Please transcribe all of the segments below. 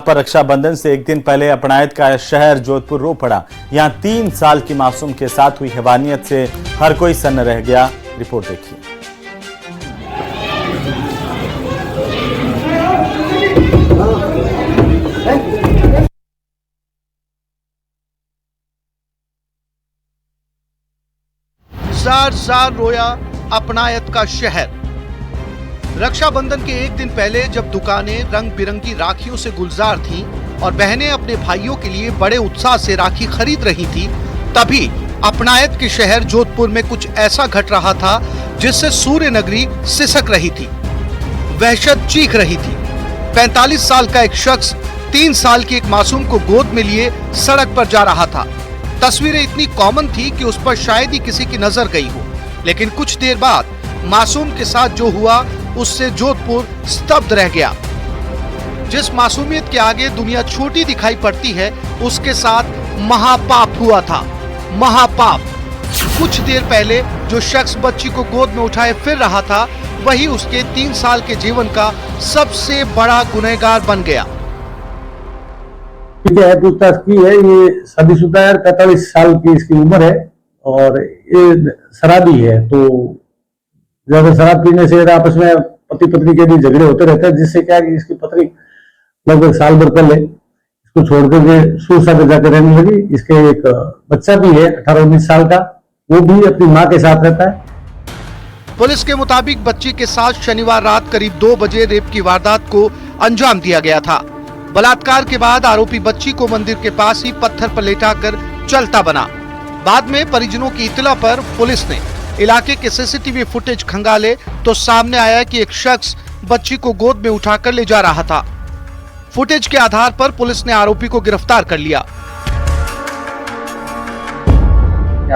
पर रक्षाबंधन से एक दिन पहले अपनायत का शहर जोधपुर रो पड़ा। यहां 3 साल की मासूम के साथ हुई हैवानियत से हर कोई सन्न रह गया। रिपोर्ट देखिए। जार रोया अपनायत का शहर। रक्षाबंधन के एक दिन पहले जब दुकानें रंग बिरंगी राखियों से गुलजार थीं और बहनें अपने भाइयों के लिए बड़े उत्साह से राखी खरीद रही थी, तभी अपनायत के शहर जोधपुर में कुछ ऐसा घट रहा था जिससे सूर्य नगरी सिसक रही थी, वहशत चीख रही थी। 45 साल का एक शख्स 3 साल की एक मासूम को गोद में लिए सड़क पर जा रहा था। तस्वीरें इतनी कॉमन थी कि उस पर शायद ही किसी की नजर गई हो, लेकिन कुछ देर बाद मासूम के साथ जो हुआ उससे जोधपुर स्तब्ध रह गया। जिस मासूमियत के आगे दुनिया छोटी दिखाई पड़ती है, उसके साथ महापाप हुआ था। महापाप। कुछ देर पहले जो शख्स बच्ची को गोद में उठाए फिर रहा था, वही उसके 3 साल के जीवन का सबसे बड़ा गुनहगार बन गया। पूछताछ की है, ये शादीशुदा है, 45 साल की इसकी उम्र है और ये शराबी है। तो ज्यादा शराब पीने से आपस में पति पत्नी के भी झगड़े होते रहते हैं, जिससे क्या कि इसकी पत्नी लगभग साल भर पहले इसको छोड़ करके सूसा पे जाकर रहने लगी। इसके एक बच्चा भी है 18-19 साल का, वो भी अपनी माँ के साथ रहता है। पुलिस के मुताबिक बच्ची के साथ शनिवार रात करीब 2 बजे रेप की वारदात को अंजाम दिया गया था। बलात्कार के बाद आरोपी बच्ची को मंदिर के पास ही पत्थर पर लेटाकर चलता बना। बाद में परिजनों की इत्तला पर पुलिस ने इलाके के सीसीटीवी फुटेज खंगाले तो सामने आया कि एक शख्स बच्ची को गोद में उठाकर ले जा रहा था। फुटेज के आधार पर पुलिस ने आरोपी को गिरफ्तार कर लिया।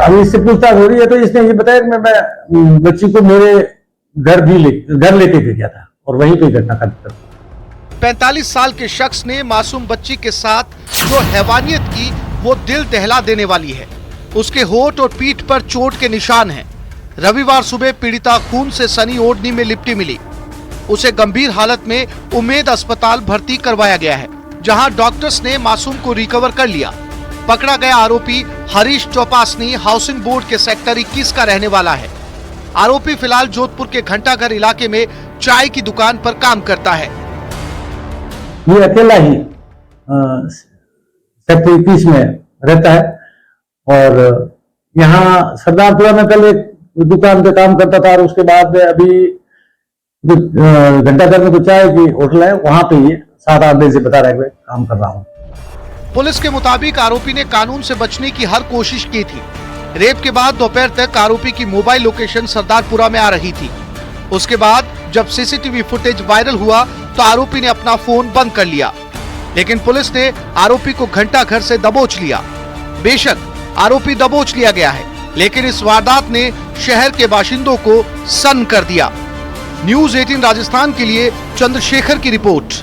अभी इससे पूछताछ हो रही है, तो इसने ये बताया कि मैं बच्ची को मेरे घर लेके गया था और वहीं पे घटना का 45 साल के शख्स ने मासूम बच्ची के साथ जो हैवानियत की वो दिल दहला देने वाली है। उसके होठ और पीठ पर चोट के निशान हैं। रविवार सुबह पीड़िता खून से सनी ओढ़नी में लिपटी मिली। उसे गंभीर हालत में उम्मेद अस्पताल भर्ती करवाया गया है, जहां डॉक्टर्स ने मासूम को रिकवर कर लिया। पकड़ा गया आरोपी हरीश चौपासनी हाउसिंग बोर्ड के सेक्टर 21 का रहने वाला है। आरोपी फिलहाल जोधपुर के घंटाघर इलाके में चाय की दुकान पर काम करता है। ये अकेला ही सेक्टर 21 में रहता है और यहाँ सरदारपुरा में कल एक दुकान पे काम करता था और उसके बाद अभी घंटाघर में तो चाय की होटल है, वहां पे ये 7-8 दिन से बता रहा है काम कर रहा हूँ। पुलिस के मुताबिक आरोपी ने कानून से बचने की हर कोशिश की थी। रेप के बाद दोपहर तक आरोपी की मोबाइल लोकेशन सरदारपुरा में आ रही थी। उसके बाद जब सीसीटीवी फुटेज वायरल हुआ तो आरोपी ने अपना फोन बंद कर लिया, लेकिन पुलिस ने आरोपी को घंटाघर से दबोच लिया। बेशक आरोपी दबोच लिया गया है, लेकिन इस वारदात ने शहर के बाशिंदों को सन्न कर दिया। न्यूज़ 18 राजस्थान के लिए चंद्रशेखर की रिपोर्ट।